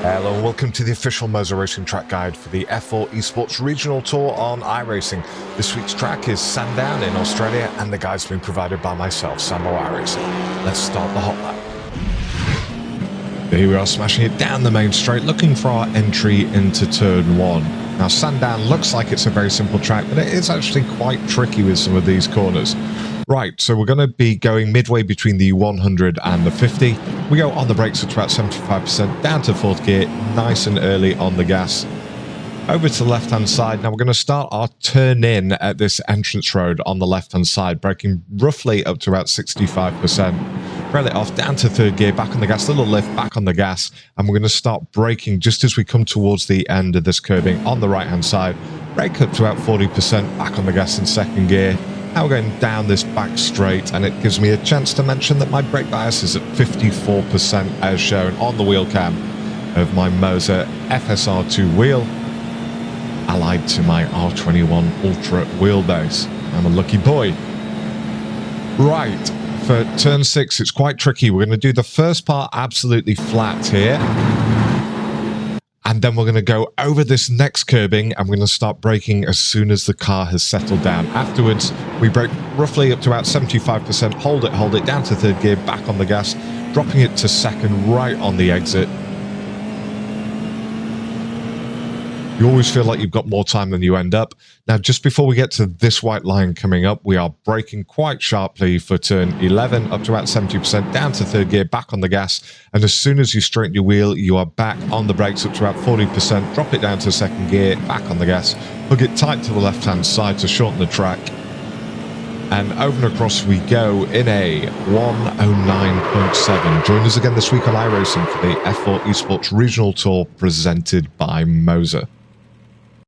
Hello and welcome to the official MOZA Racing Track Guide for the F4 Esports Regional Tour on iRacing. This week's track is Sandown in Australia and the guide's been provided by myself, Sambo iRacing. Let's start the hot lap. Here we are smashing it down the main straight, looking for our entry into turn 1. Now Sandown looks like it's a very simple track, but it is actually quite tricky with some of these corners. Right, so we're going to be going midway between the 100 and the 50. We go on the brakes at about 75%, down to 4th gear, nice and early on the gas. Over to the left-hand side. Now we're going to start our turn in at this entrance road on the left-hand side, braking roughly up to about 65%. Rail it off, down to 3rd gear, back on the gas, little lift, back on the gas, and we're going to start braking just as we come towards the end of this curbing on the right-hand side. Brake up to about 40%, back on the gas in 2nd gear. Now we're going down this back straight, and it gives me a chance to mention that my brake bias is at 54% as shown on the wheel cam of my MOZA FSR2 wheel, allied to my R21 Ultra wheelbase. I'm a lucky boy. Right, for turn 6, it's quite tricky. We're going to do the first part absolutely flat here. And then we're going to go over this next curbing and we're going to start braking as soon as the car has settled down. Afterwards, we brake roughly up to about 75%, hold it down to 3rd gear, back on the gas, dropping it to 2nd right on the exit. You always feel like you've got more time than you end up. Now, just before we get to this white line coming up, we are braking quite sharply for turn 11, up to about 70%, down to 3rd gear, back on the gas. And as soon as you straighten your wheel, you are back on the brakes up to about 40%, drop it down to 2nd gear, back on the gas, hug it tight to the left-hand side to shorten the track. And over and across we go in a 109.7. Join us again this week on iRacing for the F4 Esports Regional Tour presented by MOZA.